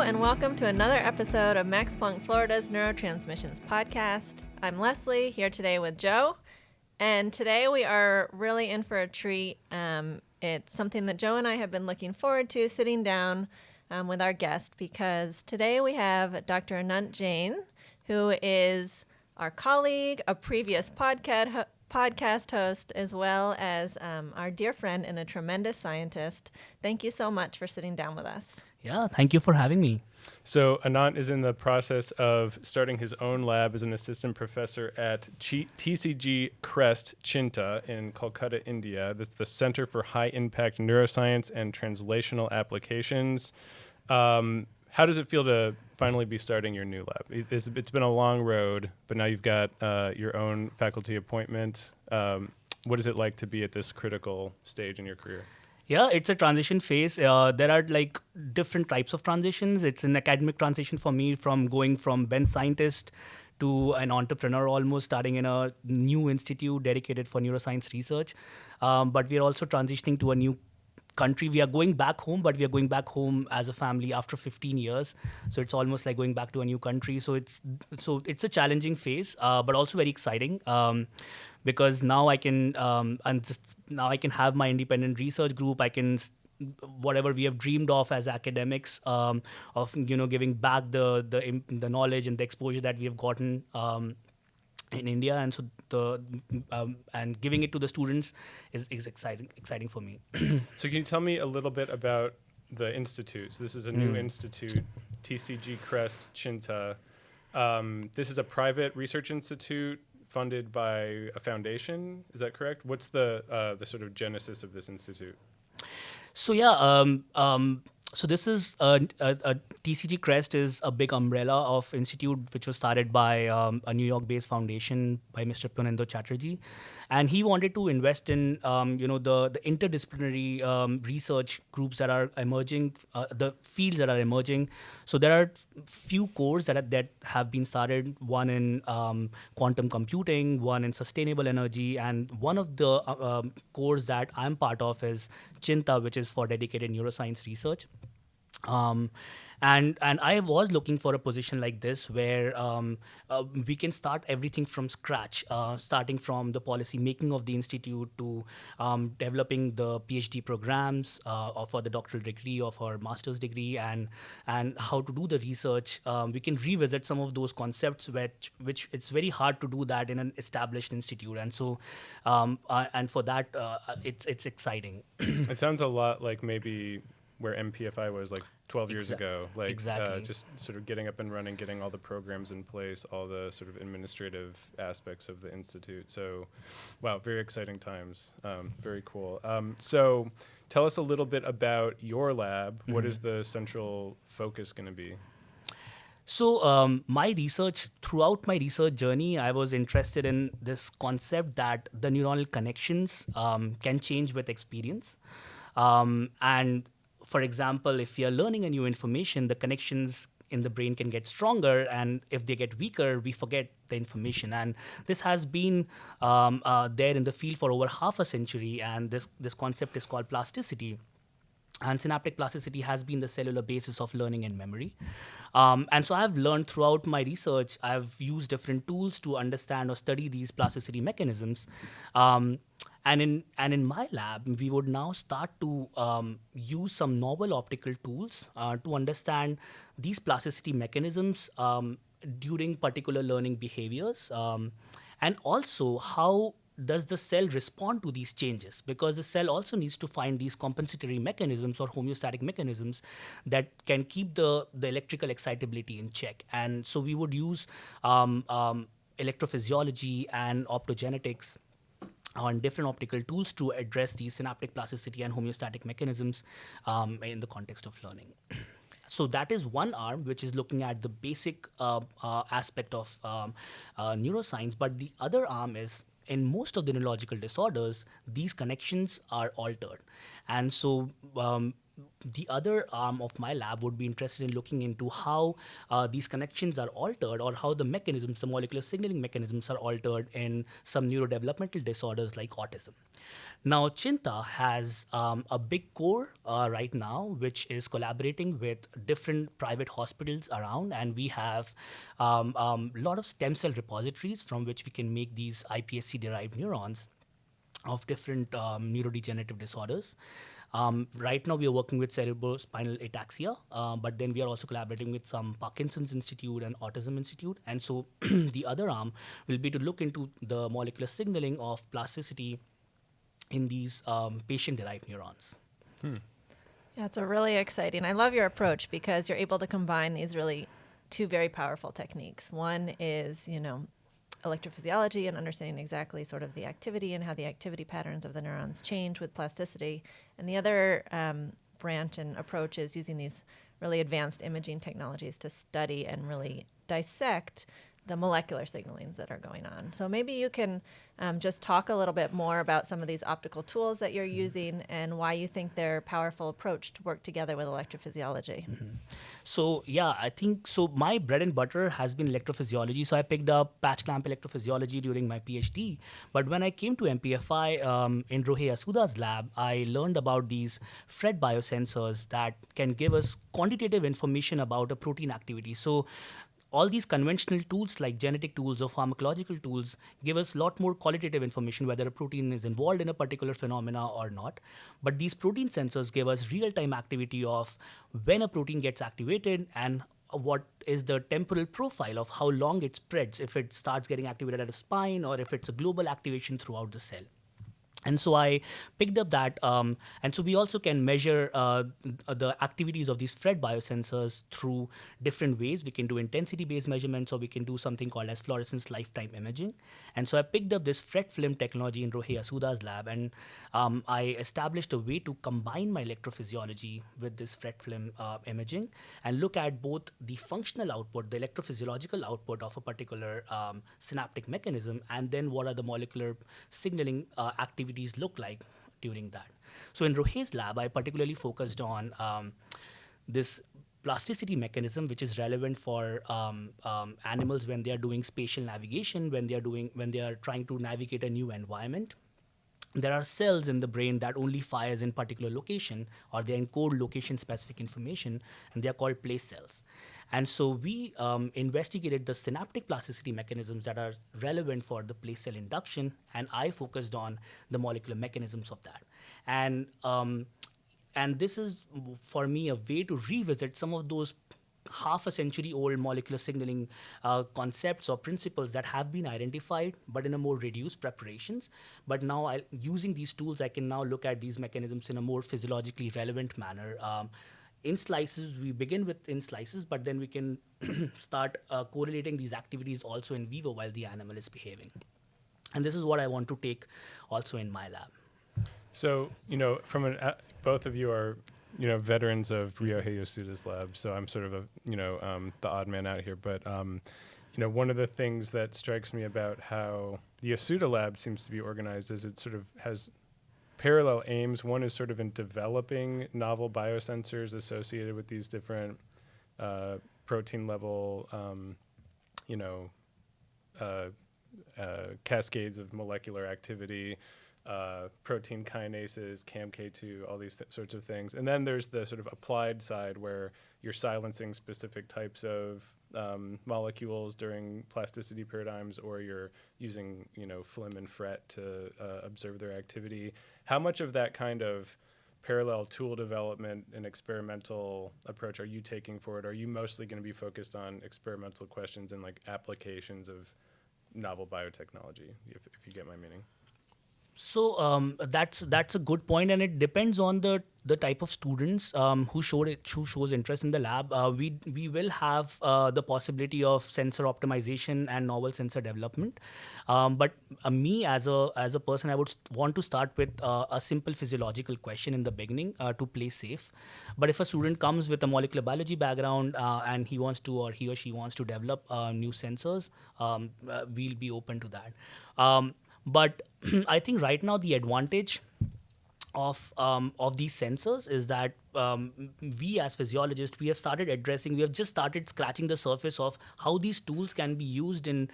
and welcome to another episode of Max Planck Florida's Neurotransmissions podcast. I'm Leslie, here today with Joe, and today we are really in for a treat. It's something that Joe and I have been looking forward to, sitting down with our guest, because today we have Dr. Anant Jain, who is our colleague, a previous podcast host, as well as our dear friend and a tremendous scientist. Thank you so much for sitting down with us. Yeah, thank you for having me. So Anant is in the process of starting his own lab as an assistant professor at TCG Crest CHINTA in Kolkata, India. That's the Center for High Impact Neuroscience and Translational Applications. How does it feel to finally be starting your new lab? It's been a long road, but now you've got your own faculty appointment. What is it like to be at this critical stage in your career? Yeah, it's a transition phase. There are like different types of transitions. It's an academic transition for me, from going from bench scientist to an entrepreneur, almost starting in a new institute dedicated for neuroscience research. But we are also transitioning to a new country. We are going back home, but we are going back home as a family after 15 years. So it's almost like going back to a new country. So it's a challenging phase, but also very exciting. Because now I can now I can have my independent research group. I can whatever we have dreamed of as academics, of giving back the knowledge and the exposure that we have gotten in India, and so and giving it to the students is exciting for me. So can you tell me a little bit about the institute? So this is a new institute, TCG Crest CHINTA. This is a private research institute funded by a foundation. Is that correct? What's the sort of genesis of this institute? So yeah, so this is a TCG Crest is a big umbrella of institute which was started by a New York-based foundation by Mr. Punendo Chatterjee, and he wanted to invest in the interdisciplinary research groups that are emerging, the fields that are emerging. So there are few cores that have been started. One in quantum computing, one in sustainable energy, and one of the cores that I'm part of is CHINTA, which is for dedicated neuroscience research. And I was looking for a position like this where we can start everything from scratch, starting from the policy making of the institute to developing the PhD programs for the doctoral degree or for master's degree, and how to do the research. We can revisit some of those concepts which it's very hard to do that in an established institute, and so and for that it's exciting. It sounds a lot like maybe where MPFI was like 12 years ago, like exactly. Just sort of getting up and running, getting all the programs in place, all the sort of administrative aspects of the institute. So, wow, very exciting times. Very cool. So tell us a little bit about your lab. Mm-hmm. What is the central focus going to be? So throughout my research journey, I was interested in this concept that the neuronal connections can change with experience. And for example, if you're learning a new information, the connections in the brain can get stronger, and if they get weaker, we forget the information. And this has been there in the field for over half a century, and this concept is called plasticity. And synaptic plasticity has been the cellular basis of learning and memory. And so I've learned throughout my research, I've used different tools to understand or study these plasticity mechanisms. And in my lab, we would now start to use some novel optical tools to understand these plasticity mechanisms during particular learning behaviors, and also how does the cell respond to these changes, because the cell also needs to find these compensatory mechanisms or homeostatic mechanisms that can keep the electrical excitability in check. And so we would use electrophysiology and optogenetics on different optical tools to address these synaptic plasticity and homeostatic mechanisms in the context of learning. So that is one arm, which is looking at the basic aspect of neuroscience. But the other arm is, in most of the neurological disorders, these connections are altered. And so the other arm of my lab would be interested in looking into how these connections are altered, or how the mechanisms, the molecular signaling mechanisms are altered in some neurodevelopmental disorders like autism. Now, CHINTA has a big core right now, which is collaborating with different private hospitals around, and we have a lot of stem cell repositories from which we can make these iPSC-derived neurons of different neurodegenerative disorders. Right now, we are working with cerebrospinal ataxia, but then we are also collaborating with some Parkinson's Institute and Autism Institute. And so the other arm will be to look into the molecular signaling of plasticity in these patient-derived neurons. Yeah, it's a really exciting. I love your approach because you're able to combine these really two very powerful techniques. One is, electrophysiology and understanding exactly sort of the activity and how the activity patterns of the neurons change with plasticity. And the other branch and approach is using these really advanced imaging technologies to study and really dissect the molecular signalings that are going on. So maybe you can just talk a little bit more about some of these optical tools that you're using and why you think they're a powerful approach to work together with electrophysiology. So yeah, I think so. My bread and butter has been electrophysiology. So I picked up patch clamp electrophysiology during my PhD. But when I came to MPFI in Rohey Asuda's lab, I learned about these Fred biosensors that can give us quantitative information about a protein activity. So all these conventional tools like genetic tools or pharmacological tools give us a lot more qualitative information whether a protein is involved in a particular phenomena or not. But these protein sensors give us real-time activity of when a protein gets activated and what is the temporal profile of how long it spreads, if it starts getting activated at a spine or if it's a global activation throughout the cell. And so I picked up that, and so we also can measure the activities of these Fred biosensors through different ways. We can do intensity-based measurements, or we can do something called as fluorescence lifetime imaging. And so I picked up this Fred film technology in Rohey Asuda's lab, and I established a way to combine my electrophysiology with this Fred film imaging and look at both the functional output, the electrophysiological output of a particular synaptic mechanism, and then what are the molecular signaling activities look like during that. So in Rohey's lab, I particularly focused on this plasticity mechanism, which is relevant for animals when they are doing spatial navigation, when they are trying to navigate a new environment. There are cells in the brain that only fires in particular location, or they encode location-specific information, and they are called place cells. And so we investigated the synaptic plasticity mechanisms that are relevant for the place cell induction, and I focused on the molecular mechanisms of that. And this is, for me, a way to revisit some of those half a century old molecular signaling concepts or principles that have been identified, but in a more reduced preparations. But now using these tools, I can now look at these mechanisms in a more physiologically relevant manner. In slices, we begin with in slices, but then we can start correlating these activities also in vivo while the animal is behaving. And this is what I want to take also in my lab. So, both of you are, veterans of Ryohei Yasuda's lab. So I'm sort of the odd man out here. But, one of the things that strikes me about how the Yasuda lab seems to be organized is it sort of has parallel aims. One is sort of in developing novel biosensors associated with these different protein level, cascades of molecular activity, protein kinases, CAMK2, all these sorts of things. And then there's the sort of applied side where you're silencing specific types of molecules during plasticity paradigms, or you're using, Flim and Fret to observe their activity. How much of that kind of parallel tool development and experimental approach are you taking forward? Are you mostly going to be focused on experimental questions and like applications of novel biotechnology, if you get my meaning? So that's a good point, and it depends on the type of students who shows interest in the lab. We will have the possibility of sensor optimization and novel sensor development. But me as a person, I would want to start with a simple physiological question in the beginning to play safe. But if a student comes with a molecular biology background and he wants to, or he or she wants to develop new sensors, we'll be open to that. But I think right now the advantage of these sensors is that we as physiologists, we have just started scratching the surface of how these tools can be used in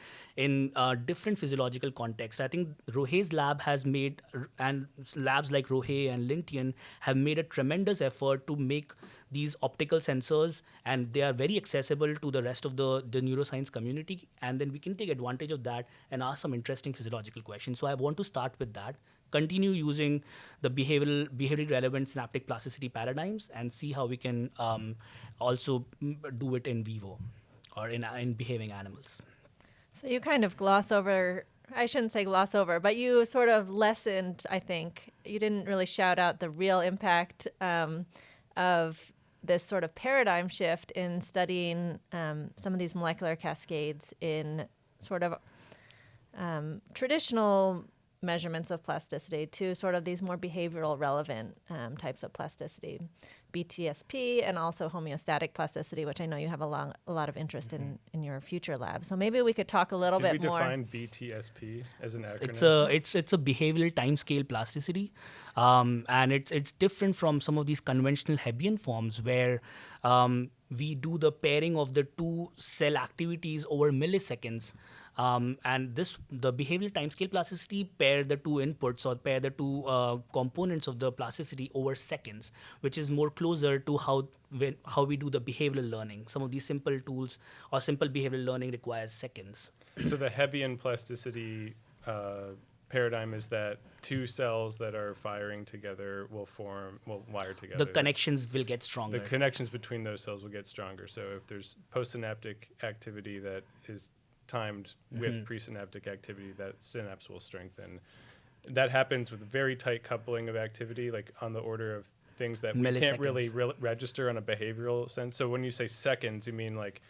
different physiological contexts. I think Rohe's lab has made, and labs like Rohe and Lintian have made a tremendous effort to make these optical sensors, and they are very accessible to the rest of the neuroscience community, and then we can take advantage of that and ask some interesting physiological questions. So I want to start with that, continue using the behaviorally relevant synaptic plasticity paradigms, and see how we can also do it in vivo or in behaving animals. So you kind of gloss over, I shouldn't say gloss over, but you sort of lessened, I think. You didn't really shout out the real impact of this sort of paradigm shift in studying some of these molecular cascades in sort of traditional measurements of plasticity to sort of these more behavioral relevant types of plasticity, BTSP, and also homeostatic plasticity, which I know you have a lot of interest in your future lab. So maybe we could talk a little bit more. Did we define BTSP as an acronym? It's a behavioral timescale plasticity, and it's different from some of these conventional Hebbian forms where we do the pairing of the two cell activities over milliseconds. And the behavioral timescale plasticity pair the two inputs or pair the two components of the plasticity over seconds, which is more closer to how we do the behavioral learning. Some of these simple tools or simple behavioral learning requires seconds. So the Hebbian plasticity paradigm is that two cells that are firing together will wire together. The connections will get stronger. The connections between those cells will get stronger. So if there's postsynaptic activity that is timed with presynaptic activity, that synapse will strengthen. That happens with very tight coupling of activity, like on the order of things that we can't really register on a behavioral sense. So when you say seconds, you mean like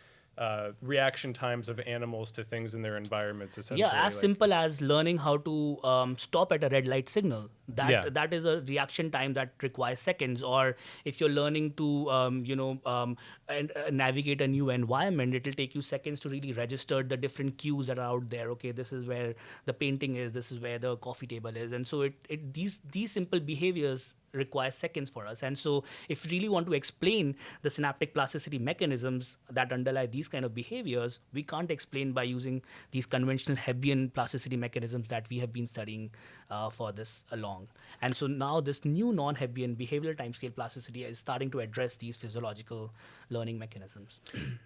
reaction times of animals to things in their environments, essentially. Yeah, as simple as learning how to stop at a red light signal. That is a reaction time that requires seconds. Or if you're learning to navigate a new environment, it will take you seconds to really register the different cues that are out there. Okay, this is where the painting is. This is where the coffee table is. And so these simple behaviors require seconds for us. And so if we really want to explain the synaptic plasticity mechanisms that underlie these kind of behaviors, we can't explain by using these conventional Hebbian plasticity mechanisms that we have been studying for this long. And so now this new non-Hebbian behavioral timescale plasticity is starting to address these physiological learning mechanisms.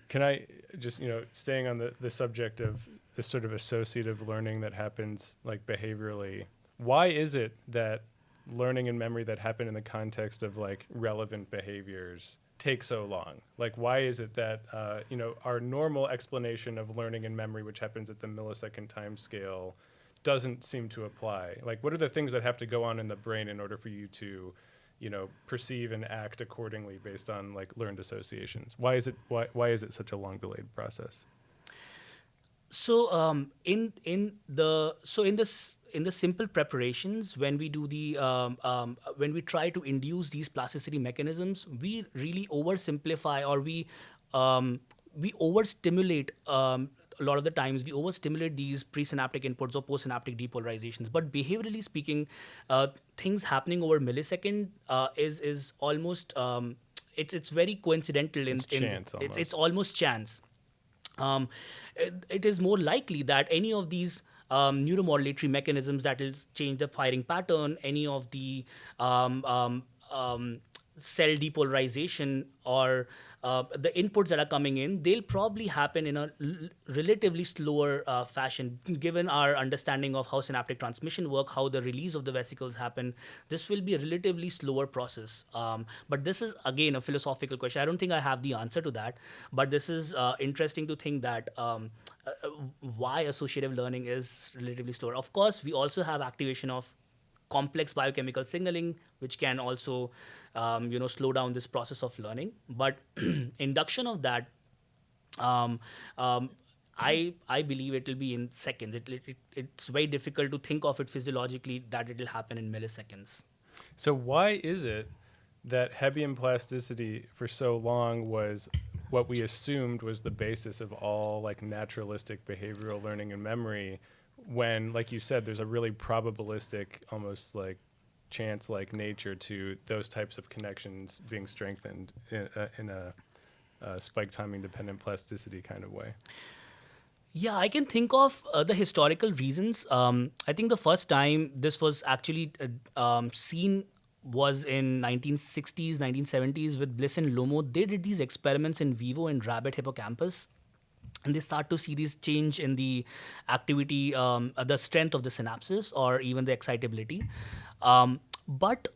Can I just, staying on the subject of this sort of associative learning that happens like behaviorally, why is it that learning and memory that happen in the context of like relevant behaviors take so long? Like, why is it that our normal explanation of learning and memory, which happens at the millisecond time scale, doesn't seem to apply? Like, what are the things that have to go on in the brain in order for you to perceive and act accordingly based on like learned associations? Why is it such a long delayed process? So in the simple preparations, when we do when we try to induce these plasticity mechanisms, we really oversimplify, or we overstimulate. A lot of the times we overstimulate these presynaptic inputs or postsynaptic depolarizations. But behaviorally speaking, things happening over millisecond is almost it's very coincidental. It's almost chance. It is more likely that any of these neuromodulatory mechanisms that will change the firing pattern, any of the cell depolarization or the inputs that are coming in, they'll probably happen in a relatively slower fashion. Given our understanding of how synaptic transmission work, how the release of the vesicles happen, this will be a relatively slower process. But this is, again, a philosophical question. I don't think I have the answer to that, but this is interesting to think that why associative learning is relatively slower. Of course, we also have activation of complex biochemical signaling, which can also, slow down this process of learning. But induction of that, I believe it will be in seconds. It's very difficult to think of it physiologically that it will happen in milliseconds. So why is it that Hebbian plasticity for so long was what we assumed was the basis of all like naturalistic behavioral learning and memory, when, like you said, there's a really probabilistic, almost like chance-like nature to those types of connections being strengthened in a spike timing dependent plasticity kind of way? Yeah, I can think of the historical reasons. I think the first time this was actually seen was in 1960s, 1970s with Bliss and Lomo. They did these experiments in vivo in rabbit hippocampus. And they start to see this change in the activity, the strength of the synapses or even the excitability. But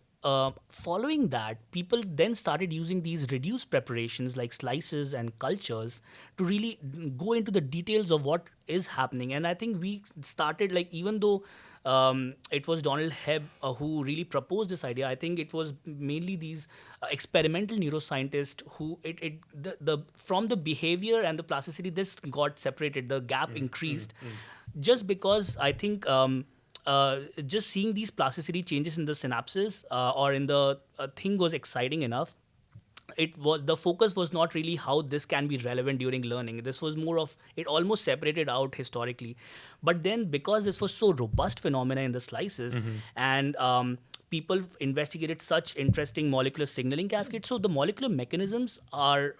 following that, people then started using these reduced preparations like slices and cultures to really go into the details of what is happening. And I think we started, like, even though it was Donald Hebb who really proposed this idea, I think it was mainly these experimental neuroscientists who from the behavior and the plasticity, this got separated, the gap increased. Just because I think just seeing these plasticity changes in the synapses or in the thing was exciting enough. The focus was not really how this can be relevant during learning. This was more of, it almost separated out historically. But then because this was so robust phenomena in the slices, and people investigated such interesting molecular signaling cascades, so the molecular mechanisms are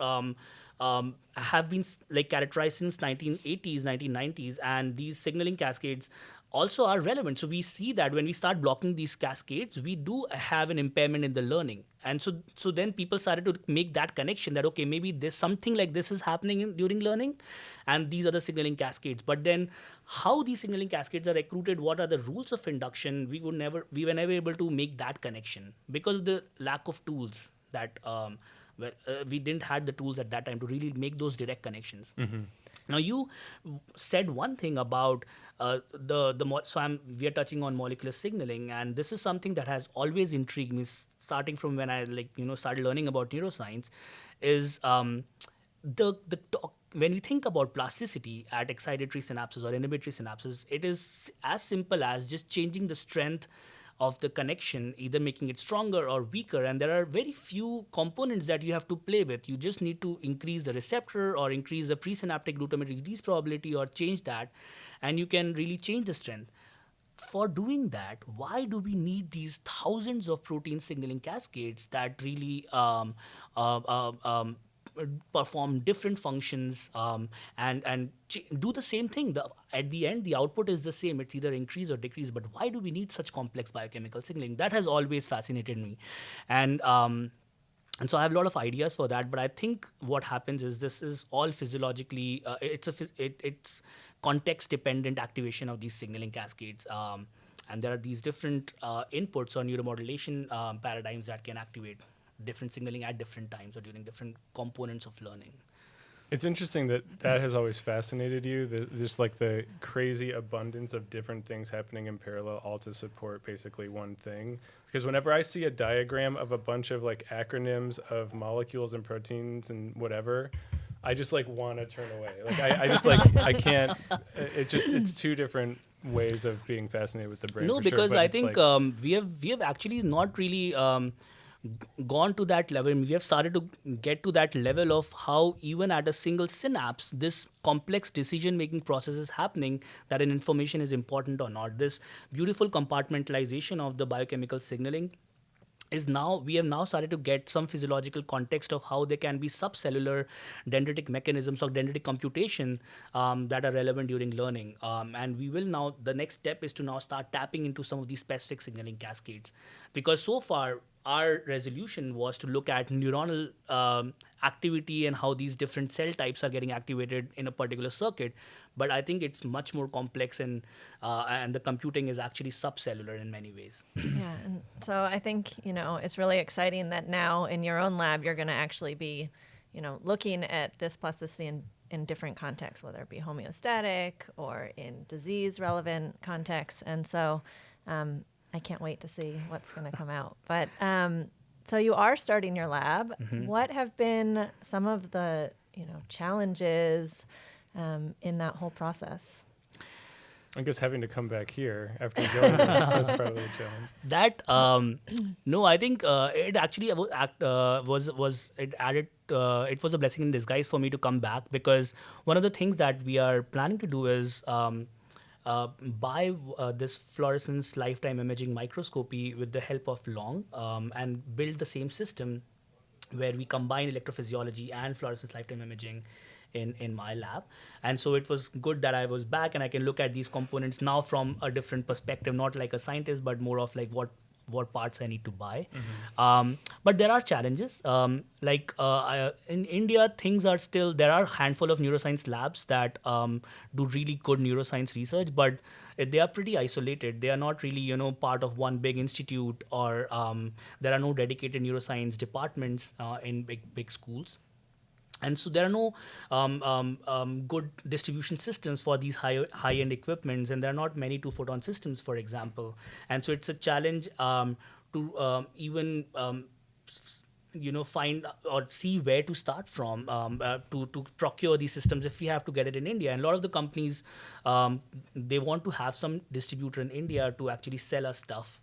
have been like characterized since 1980s, 1990s, and these signaling cascades also are relevant. So we see that when we start blocking these cascades, we do have an impairment in the learning. And so then people started to make that connection that, okay, maybe there's something like this is happening during learning, and these are the signaling cascades. But then how these signaling cascades are recruited, what are the rules of induction, we were never able to make that connection because of the lack of tools that we didn't have the tools at that time to really make those direct connections. Now, you said one thing about we are touching on molecular signaling, and this is something that has always intrigued me, starting from when I started learning about neuroscience. Is when we think about plasticity at excitatory synapses or inhibitory synapses, it is as simple as just changing the strength of the connection, either making it stronger or weaker. And there are very few components that you have to play with. You just need to increase the receptor or increase the presynaptic glutamatic release probability or change that, and you can really change the strength. For doing that, why do we need these thousands of protein signaling cascades that really perform different functions and do the same thing? At the end, the output is the same. It's either increase or decrease. But why do we need such complex biochemical signaling? That has always fascinated me. And so I have a lot of ideas for that. But I think what happens is this is all physiologically, it's context-dependent activation of these signaling cascades. And there are these different inputs or neuromodulation paradigms that can activate different signaling at different times or during different components of learning. It's interesting that has always fascinated you, just like the crazy abundance of different things happening in parallel, all to support basically one thing. Because whenever I see a diagram of a bunch of like acronyms of molecules and proteins and whatever, I just like want to turn away. Like I just like, I can't, it's two different ways of being fascinated with the brain. No, because I think we have actually not really gone to that level. We have started to get to that level of how even at a single synapse, this complex decision-making process is happening, that an information is important or not. This beautiful compartmentalization of the biochemical signaling we have now started to get some physiological context of how there can be subcellular dendritic mechanisms or dendritic computation that are relevant during learning. And we will now, the next step is to now start tapping into some of these specific signaling cascades. Because so far, our resolution was to look at neuronal activity and how these different cell types are getting activated in a particular circuit. But I think it's much more complex, and the computing is actually subcellular in many ways. Yeah, and so I think, it's really exciting that now in your own lab, you're going to actually be, looking at this plasticity in different contexts, whether it be homeostatic or in disease-relevant contexts. And so I can't wait to see what's going to come out. But so you are starting your lab. Mm-hmm. What have been some of the, challenges in that whole process? I guess having to come back here after joining that's probably a challenge. That no, I think it actually it was a blessing in disguise for me to come back, because one of the things that we are planning to do is buy this fluorescence lifetime imaging microscopy with the help of Long and build the same system where we combine electrophysiology and fluorescence lifetime imaging in my lab. And so it was good that I was back and I can look at these components now from a different perspective, not like a scientist, but more of like what parts I need to buy. But there are challenges. In India, things are still, there are a handful of neuroscience labs that do really good neuroscience research, but they are pretty isolated. They are not really, part of one big institute, or there are no dedicated neuroscience departments in big schools. And so there are no good distribution systems for these high-end equipments, and there are not many two-photon systems, for example. And so it's a challenge to even find or see where to start from to procure these systems if we have to get it in India. And a lot of the companies, they want to have some distributor in India to actually sell us stuff.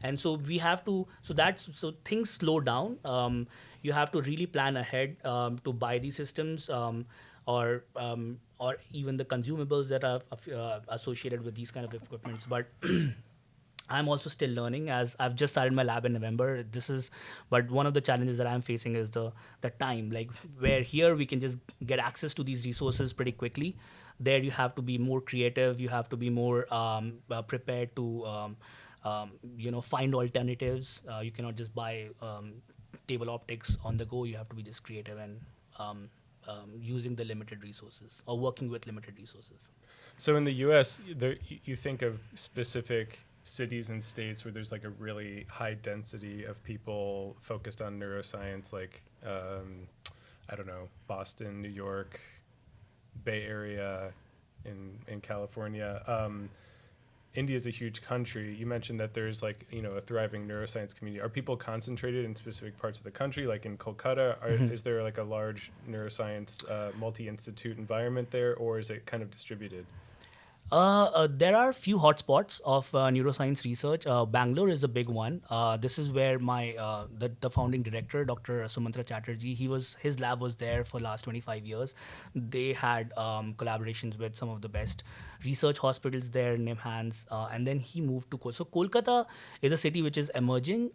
And so we have to, so things slow down. You have to really plan ahead to buy these systems or even the consumables that are associated with these kind of equipments. But I'm also still learning, as I've just started my lab in November. But one of the challenges that I'm facing is the time, like where here we can just get access to these resources pretty quickly. There you have to be more creative. You have to be more prepared to, find alternatives. You cannot just buy table optics on the go. You have to be just creative and using the limited resources or working with limited resources. So in the U.S., you think of specific cities and states where there's like a really high density of people focused on neuroscience, like, I don't know, Boston, New York, Bay Area in California. India is a huge country. You mentioned that there's like, a thriving neuroscience community. Are people concentrated in specific parts of the country, like in Kolkata? Is there like a large neuroscience multi-institute environment there, or is it kind of distributed? There are a few hotspots of neuroscience research. Bangalore is a big one. This is where my the founding director, Dr. Sumantra Chatterjee, his lab was there for the last 25 years. They had collaborations with some of the best research hospitals there, NIMHANS, and then he moved to So Kolkata is a city which is emerging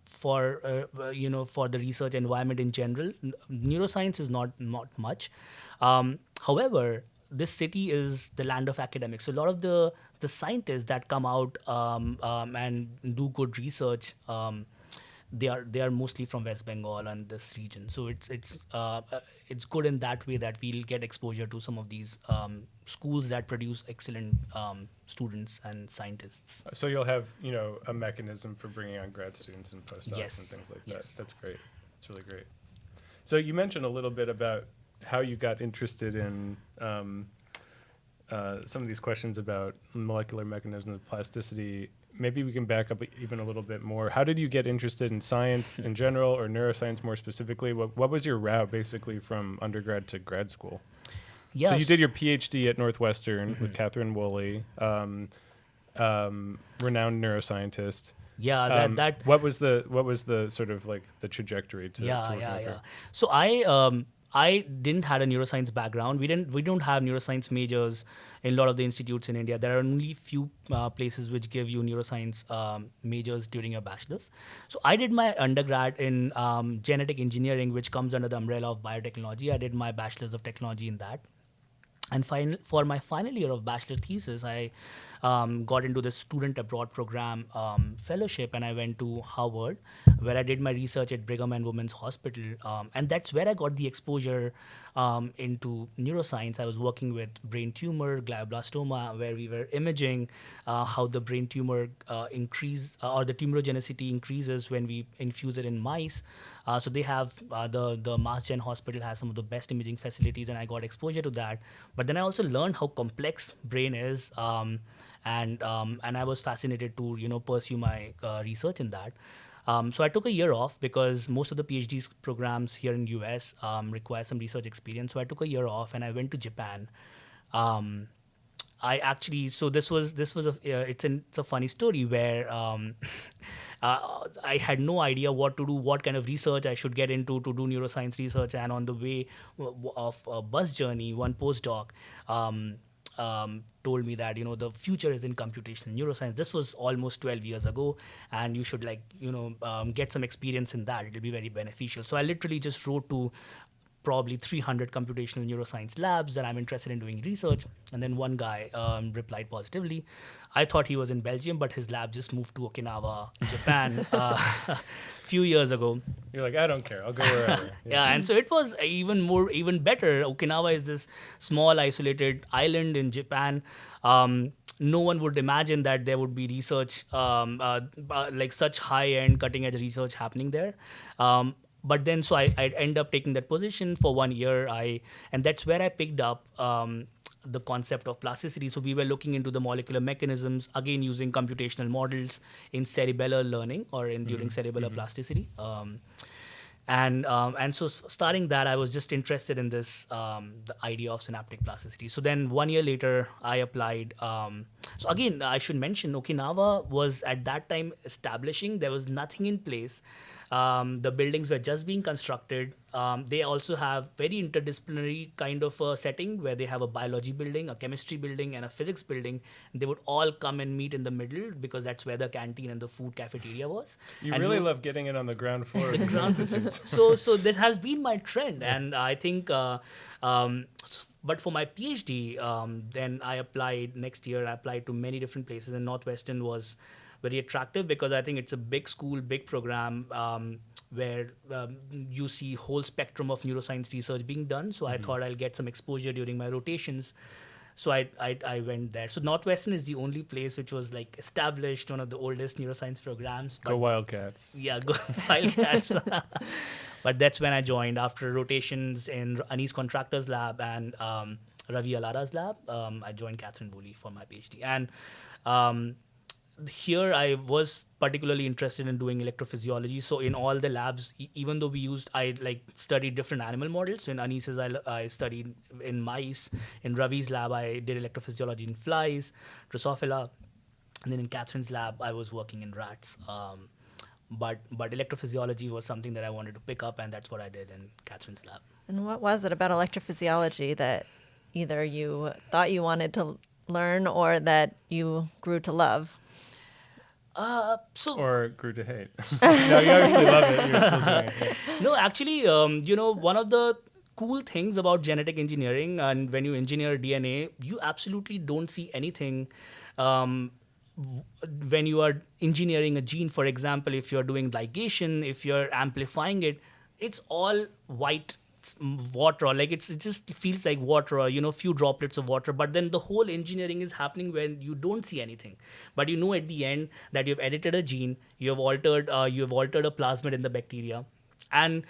for the research environment in general. Neuroscience is not much. However, this city is the land of academics. So a lot of the scientists that come out and do good research, they are mostly from West Bengal and this region. So it's good in that way that we'll get exposure to some of these schools that produce excellent students and scientists. So you'll have a mechanism for bringing on grad students and postdocs Yes. and things like Yes. that. That's great. It's really great. So you mentioned a little bit about how you got interested in some of these questions about molecular mechanisms of plasticity. Maybe we can back up even a little bit more. How did you get interested in science in general, or neuroscience more specifically? What was your route basically from undergrad to grad school? Yes. So you did your PhD at Northwestern with Catherine Woolley, renowned neuroscientist. Yeah, What was the sort of like the trajectory to working with her? So I didn't have a neuroscience background. We don't have neuroscience majors in a lot of the institutes in India. There are only few places which give you neuroscience majors during your bachelor's. So I did my undergrad in genetic engineering, which comes under the umbrella of biotechnology. I did my bachelor's of technology in that. And for my final year of bachelor thesis, I got into the student abroad program fellowship, and I went to Harvard, where I did my research at Brigham and Women's Hospital. And that's where I got the exposure into neuroscience. I was working with brain tumor, glioblastoma, where we were imaging how the brain tumor increase or the tumorigenicity increases when we infuse it in mice. So they have the Mass Gen Hospital has some of the best imaging facilities, and I got exposure to that. But then I also learned how complex brain is, and I was fascinated to pursue my research in that. So I took a year off because most of the PhD programs here in US require some research experience. So I took a year off and I went to Japan. It's a funny story where I had no idea what to do, what kind of research I should get into to do neuroscience research. And on the way of a bus journey, one postdoc, told me that the future is in computational neuroscience. This was almost 12 years ago, and you should get some experience in that. It'll be very beneficial. So I literally just wrote to probably 300 computational neuroscience labs that I'm interested in doing research. And then one guy replied positively. I thought he was in Belgium, but his lab just moved to Okinawa, Japan, a few years ago. You're like, I don't care. I'll go wherever. Yeah, and so it was even better. Okinawa is this small, isolated island in Japan. No one would imagine that there would be research, like such high-end, cutting-edge research happening there. But then, so I end up taking that position for 1 year. And that's where I picked up the concept of plasticity. So we were looking into the molecular mechanisms, again using computational models in cerebellar learning or during cerebellar plasticity. And so starting that, I was just interested in this, the idea of synaptic plasticity. So then 1 year later, I applied. So again, I should mention Okinawa was at that time establishing. There was nothing in place. The buildings were just being constructed. They also have very interdisciplinary kind of a setting where they have a biology building, a chemistry building, and a physics building. They would all come and meet in the middle because that's where the canteen and the food cafeteria was. You and really love getting it on the ground floor of these institutes. So that has been my trend, and I think. But for my PhD, then I applied next year. I applied to many different places, and Northwestern was very attractive because I think it's a big school, big program where you see whole spectrum of neuroscience research being done. So I thought I'll get some exposure during my rotations. So I went there. So Northwestern is the only place which was like established, one of the oldest neuroscience programs. Go Wildcats. Yeah, go Wildcats. But that's when I joined after rotations in Anis Contractor's lab and Ravi Alara's lab. I joined Catherine Woolley for my PhD. And here I was particularly interested in doing electrophysiology. So in all the labs, even though I studied different animal models. So in Anis's, I studied in mice. In Ravi's lab, I did electrophysiology in flies, Drosophila. And then in Catherine's lab, I was working in rats. But electrophysiology was something that I wanted to pick up, and that's what I did in Catherine's lab. And what was it about electrophysiology that either you thought you wanted to learn or that you grew to love? Or grew to hate. No, you obviously love it. You're still doing it. No, actually, one of the cool things about genetic engineering, and when you engineer DNA, you absolutely don't see anything. When you are engineering a gene, for example, if you're doing ligation, if you're amplifying it, it's all white water, like it just feels like water, or few droplets of water. But then the whole engineering is happening when you don't see anything, but at the end that you've edited a gene, you have altered a plasmid in the bacteria. And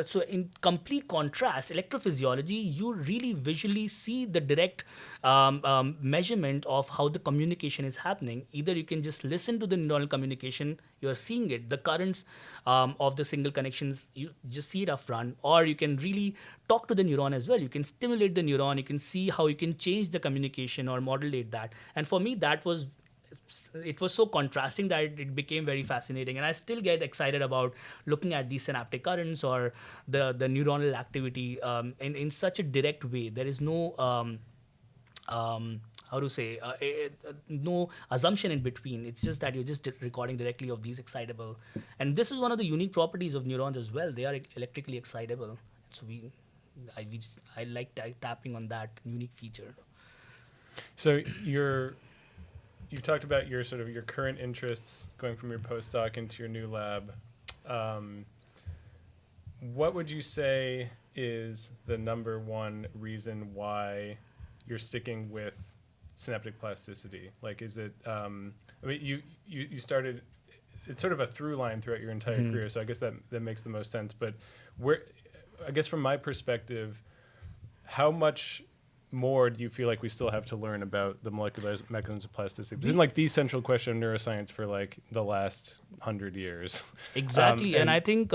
so in complete contrast, electrophysiology, you really visually see the direct measurement of how the communication is happening. Either you can just listen to the neuronal communication, you're seeing it, the currents of the single connections, you just see it up front, or you can really talk to the neuron as well. You can stimulate the neuron, you can see how you can change the communication or modulate that. And for me, it was so contrasting that it became very fascinating, and I still get excited about looking at these synaptic currents or the neuronal activity in such a direct way. There is no no assumption in between. It's just that you're just recording directly of these excitable, and this is one of the unique properties of neurons as well. They are electrically excitable. So I like tapping on that unique feature. So you've talked about your current interests going from your postdoc into your new lab. What would you say is the number one reason why you're sticking with synaptic plasticity? Like, is it? You started. It's sort of a through line throughout your entire career, so I guess that makes the most sense. But I guess from my perspective, how much more do you feel like we still have to learn about the molecular mechanisms of plasticity? It's been like the central question of neuroscience for like the last 100 years. Exactly, and I think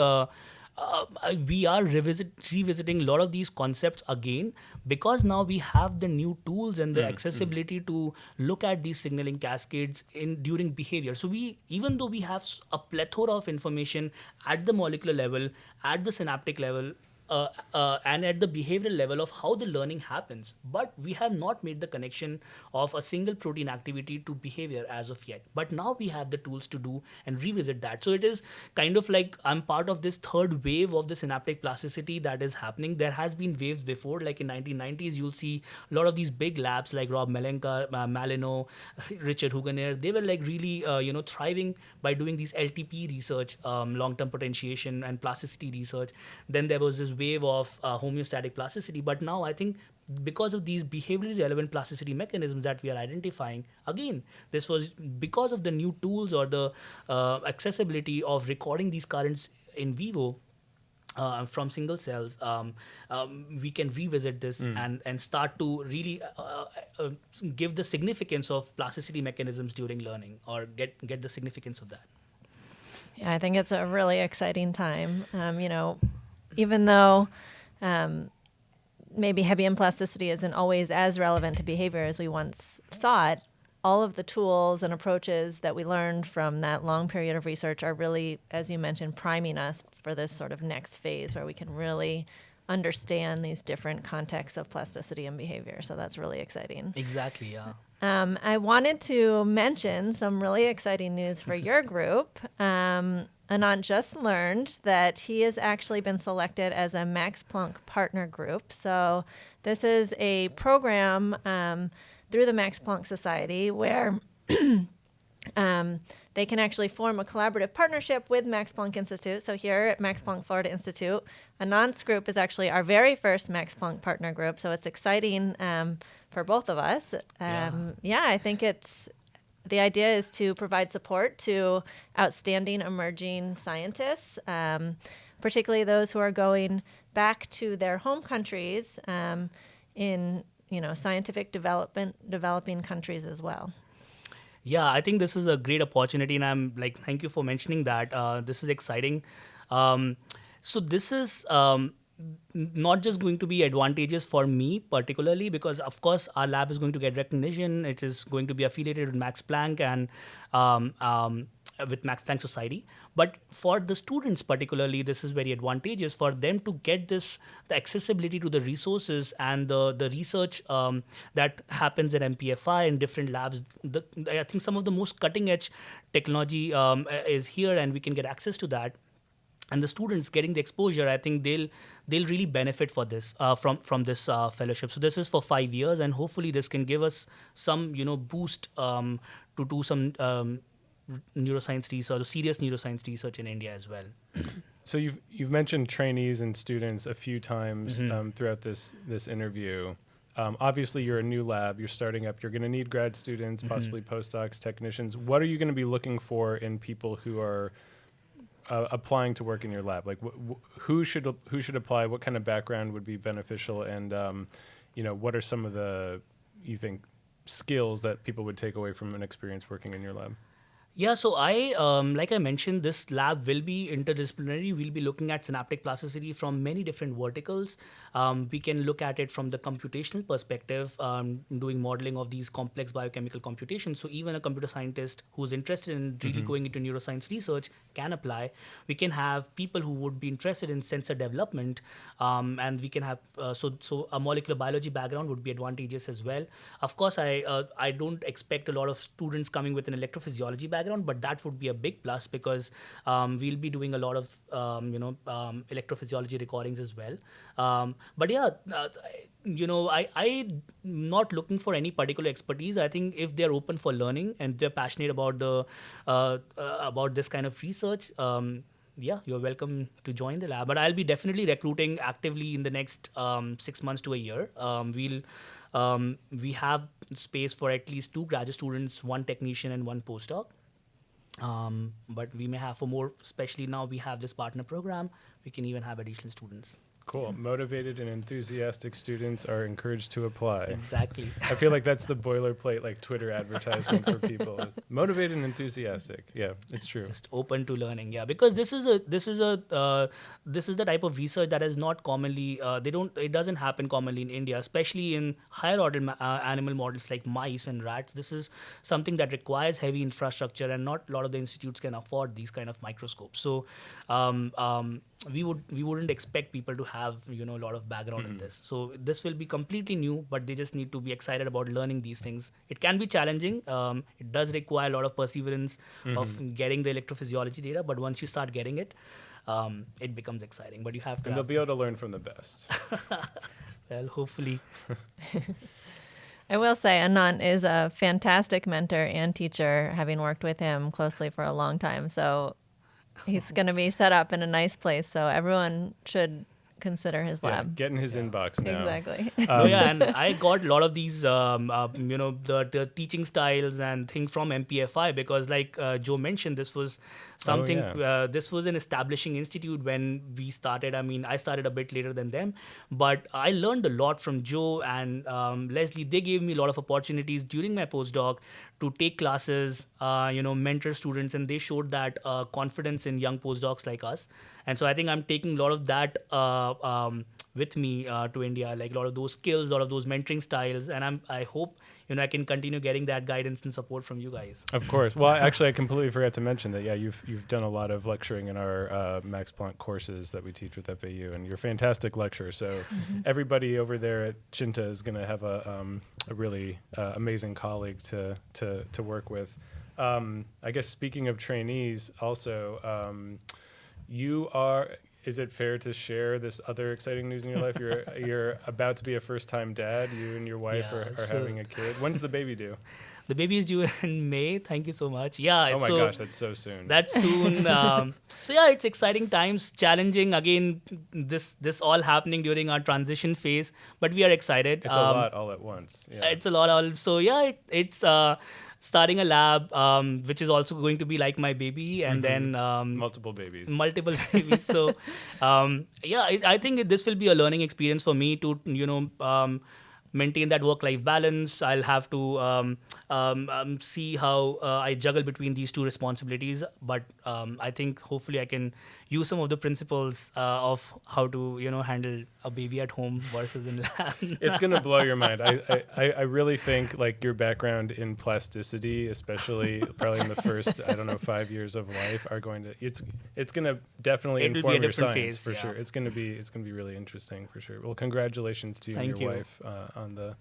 we are revisiting a lot of these concepts again, because now we have the new tools and the accessibility to look at these signaling cascades during behavior. So even though we have a plethora of information at the molecular level, at the synaptic level, and at the behavioral level of how the learning happens, but we have not made the connection of a single protein activity to behavior as of yet. But now we have the tools to do and revisit that. So it is kind of like I'm part of this third wave of the synaptic plasticity that is happening. There has been waves before, like in 1990s, you'll see a lot of these big labs like Rob Malenka, Malino, Richard Hugener. They were like really, thriving by doing these LTP research, long-term potentiation and plasticity research. Then there was this wave of homeostatic plasticity. But now I think because of these behaviorally relevant plasticity mechanisms that we are identifying, again, this was because of the new tools or the accessibility of recording these currents in vivo from single cells, we can revisit this and start to really give the significance of plasticity mechanisms during learning, or get the significance of that. Yeah, I think it's a really exciting time. Even though maybe Hebbian plasticity isn't always as relevant to behavior as we once thought, all of the tools and approaches that we learned from that long period of research are really, as you mentioned, priming us for this sort of next phase where we can really understand these different contexts of plasticity and behavior. So that's really exciting. Exactly, yeah. I wanted to mention some really exciting news for your group. Anant just learned that he has actually been selected as a Max Planck partner group. So this is a program through the Max Planck Society where they can actually form a collaborative partnership with Max Planck Institute. So here at Max Planck Florida Institute, Anant's group is actually our very first Max Planck partner group. So it's exciting for both of us. I think the idea is to provide support to outstanding emerging scientists, particularly those who are going back to their home countries in scientific developing countries as well. Yeah, I think this is a great opportunity, and I'm like, thank you for mentioning that. This is exciting. So this is not just going to be advantageous for me particularly, because of course our lab is going to get recognition. It is going to be affiliated with Max Planck and with Max Planck Society. But for the students particularly, this is very advantageous for them to get the accessibility to the resources and the research that happens at MPFI and different labs. I think some of the most cutting edge technology is here, and we can get access to that. And the students getting the exposure, I think they'll really benefit for this from this fellowship. So this is for 5 years, and hopefully this can give us some boost to do some neuroscience research, or serious neuroscience research in India as well. So you've mentioned trainees and students a few times throughout this interview. Obviously, you're a new lab. You're starting up. You're going to need grad students, possibly postdocs, technicians. What are you going to be looking for in people who are applying to work in your lab? Like, who should apply? What kind of background would be beneficial? And what are some of the, you think, skills that people would take away from an experience working in your lab? Yeah, so like I mentioned, this lab will be interdisciplinary. We'll be looking at synaptic plasticity from many different verticals. We can look at it from the computational perspective, doing modeling of these complex biochemical computations. So even a computer scientist who's interested in really going into neuroscience research can apply. We can have people who would be interested in sensor development, and we can have, so a molecular biology background would be advantageous as well. Of course, I don't expect a lot of students coming with an electrophysiology background, but that would be a big plus, because we'll be doing a lot of electrophysiology recordings as well. But yeah, I'm not looking for any particular expertise. I think if they're open for learning and they're passionate about about this kind of research, you're welcome to join the lab. But I'll be definitely recruiting actively in the next 6 months to a year. We have space for at least 2 graduate students, 1 technician and 1 postdoc. But we may have for more, especially now we have this partner program, we can even have additional students. Cool. Motivated and enthusiastic students are encouraged to apply. Exactly. I feel like that's the boilerplate, like Twitter advertisement for people. Motivated and enthusiastic. Yeah, it's true. Just open to learning. Yeah, because this is the type of research that is not commonly it doesn't happen commonly in India, especially in higher order animal models like mice and rats. This is something that requires heavy infrastructure, and not a lot of the institutes can afford these kind of microscopes. So we wouldn't expect people to have a lot of background in this. So this will be completely new, but they just need to be excited about learning these things. It can be challenging. It does require a lot of perseverance of getting the electrophysiology data, but once you start getting it, it becomes exciting. But you have to. And they'll be able to learn from the best. Well, hopefully. I will say Anant is a fantastic mentor and teacher, having worked with him closely for a long time. So he's going to be set up in a nice place. So everyone should consider his lab. Get in his inbox now. Exactly. And I got a lot of these, the teaching styles and things from MPFI because, like Joe mentioned, this was something. This was an establishing institute when we started. I mean, I started a bit later than them, but I learned a lot from Joe and Leslie. They gave me a lot of opportunities during my postdoc to take classes, mentor students, and they showed that confidence in young postdocs like us. And so I think I'm taking a lot of that with me to India, like a lot of those skills, a lot of those mentoring styles, and I hope I can continue getting that guidance and support from you guys. Of course. Well, actually, I completely forgot to mention that. Yeah, you've done a lot of lecturing in our Max Planck courses that we teach with FAU, and you're a fantastic lecturer. So everybody over there at CHINTA is going to have a really amazing colleague to work with. I guess speaking of trainees, also, you are. Is it fair to share this other exciting news in your life? You're about to be a first-time dad. You and your wife are having a kid. When's the baby due? The baby is due in May. Thank you so much. Yeah. Oh my gosh, that's so soon. That's soon. So yeah, it's exciting times, challenging. Again, this all happening during our transition phase, but we are excited. It's a lot all at once. Yeah. It's a lot. So yeah, it's starting a lab, which is also going to be like my baby, and then multiple babies. So I think this will be a learning experience for me to maintain that work-life balance. I'll have to see how I juggle between these two responsibilities. But I think hopefully I can use some of the principles of how to handle a baby at home versus in lab. It's gonna blow your mind. I really think like your background in plasticity, especially probably in the first 5 years of life, are going to it's gonna definitely inform your science for sure. It's gonna be really interesting for sure. Well, congratulations to you and your wife on the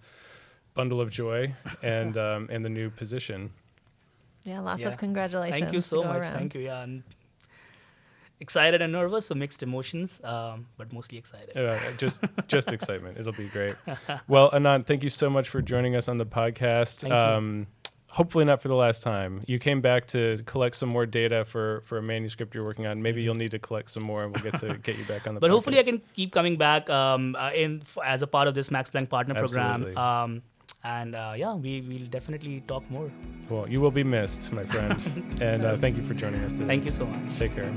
bundle of joy and the new position. Yeah, lots of congratulations. Thank you so much. Around. Thank you. Yeah, I'm excited and nervous, so mixed emotions, but mostly excited. Just excitement. It'll be great. Well, Anant, thank you so much for joining us on the podcast. Thank you. Hopefully not for the last time. You came back to collect some more data for a manuscript you're working on. Maybe you'll need to collect some more, and we'll get you back on the podcast. But hopefully I can keep coming back as a part of this Max Planck Partner Program. We'll definitely talk more. Well, you will be missed, my friend. And thank you for joining us today. Thank you so much. Take care.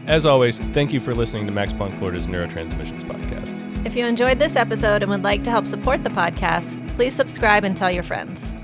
As always, thank you for listening to Max Planck Florida's Neurotransmissions podcast. If you enjoyed this episode and would like to help support the podcast, please subscribe and tell your friends.